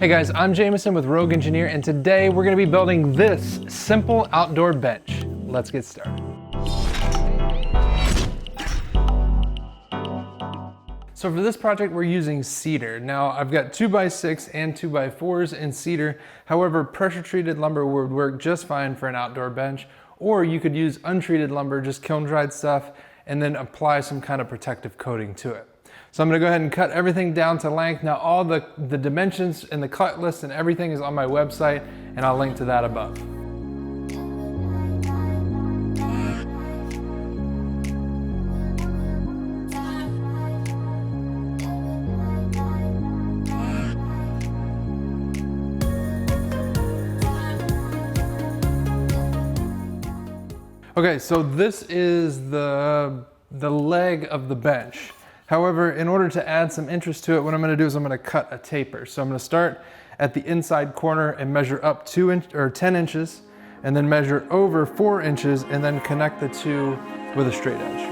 Hey guys, I'm Jameson with Rogue Engineer, and today we're going to be building this simple outdoor bench. Let's get started. So for this project, we're using cedar. Now I've got 2x6 and 2x4s in cedar. However, pressure treated lumber would work just fine for an outdoor bench, or you could use untreated lumber, just kiln dried stuff, and then apply some kind of protective coating to it. So I'm gonna go ahead and cut everything down to length. Now all the dimensions and the cut list and everything is on my website, and I'll link to that above. Okay, so this is the leg of the bench. However, in order to add some interest to it, what I'm gonna do is I'm gonna cut a taper. So I'm gonna start at the inside corner and measure up 10 inches, and then measure over 4 inches, and then connect the two with a straight edge.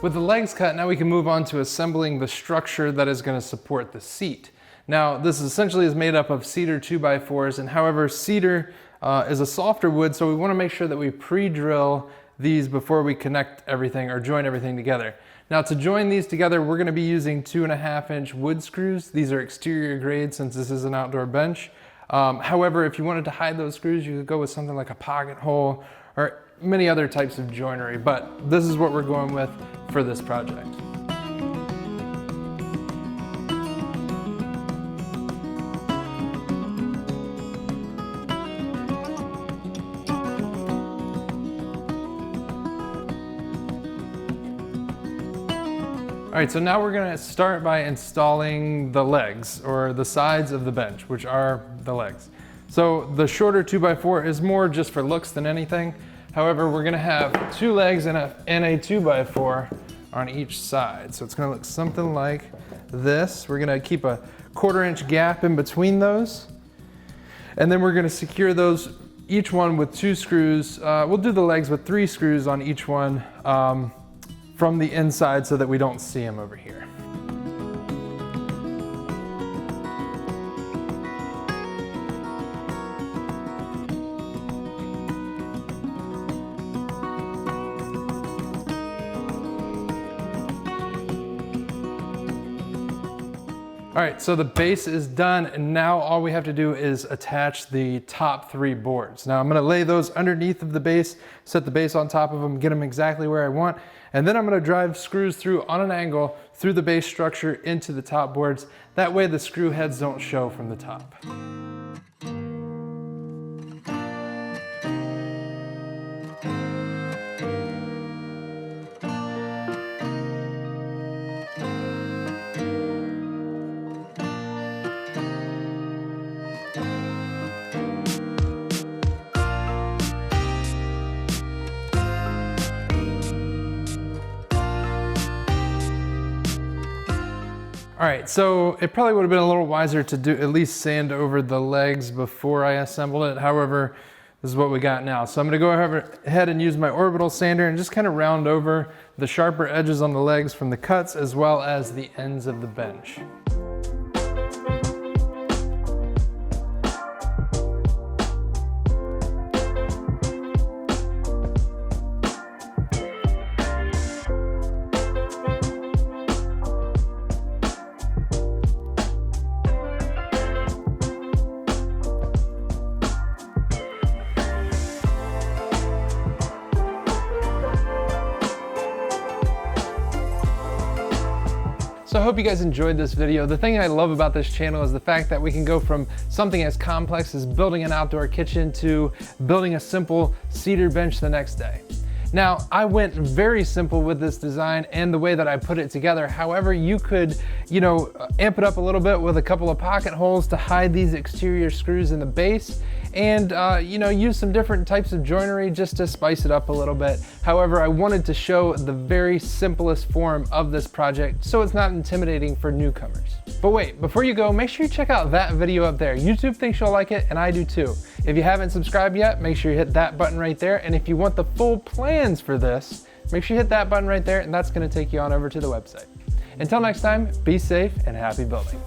With the legs cut, now we can move on to assembling the structure that is going to support the seat. Now, this essentially is made up of cedar 2x4s, and however, cedar is a softer wood, so we want to make sure that we pre-drill these before we connect everything or join everything together. Now, to join these together, we're going to be using 2.5-inch wood screws. These are exterior grade since this is an outdoor bench. However, if you wanted to hide those screws, you could go with something like a pocket hole or many other types of joinery, but this is what we're going with for this project. All right, so now we're gonna start by installing the legs, or the sides of the bench, which are the legs. So the shorter 2x4 is more just for looks than anything. However, we're gonna have 2 legs and a 2x4 on each side. So it's gonna look something like this. We're gonna keep a 1/4-inch gap in between those. And then we're gonna secure those, each one with 2 screws. We'll do the legs with 3 screws on each one from the inside so that we don't see them over here. All right, so the base is done, and now all we have to do is attach the top 3 boards. Now I'm gonna lay those underneath of the base, set the base on top of them, get them exactly where I want, and then I'm gonna drive screws through on an angle through the base structure into the top boards. That way the screw heads don't show from the top. All right, so it probably would have been a little wiser to do at least sand over the legs before I assembled it. However, this is what we got now. So I'm gonna go ahead and use my orbital sander and just kind of round over the sharper edges on the legs from the cuts as well as the ends of the bench. So I hope you guys enjoyed this video. The thing I love about this channel is the fact that we can go from something as complex as building an outdoor kitchen to building a simple cedar bench the next day. Now, I went very simple with this design and the way that I put it together. However, you could, amp it up a little bit with a couple of pocket holes to hide these exterior screws in the base, and use some different types of joinery just to spice it up a little bit. However, I wanted to show the very simplest form of this project so it's not intimidating for newcomers. But wait, before you go, make sure you check out that video up there. YouTube thinks you'll like it, and I do too. If you haven't subscribed yet, make sure you hit that button right there. And if you want the full plans for this, make sure you hit that button right there, and that's gonna take you on over to the website. Until next time, be safe and happy building.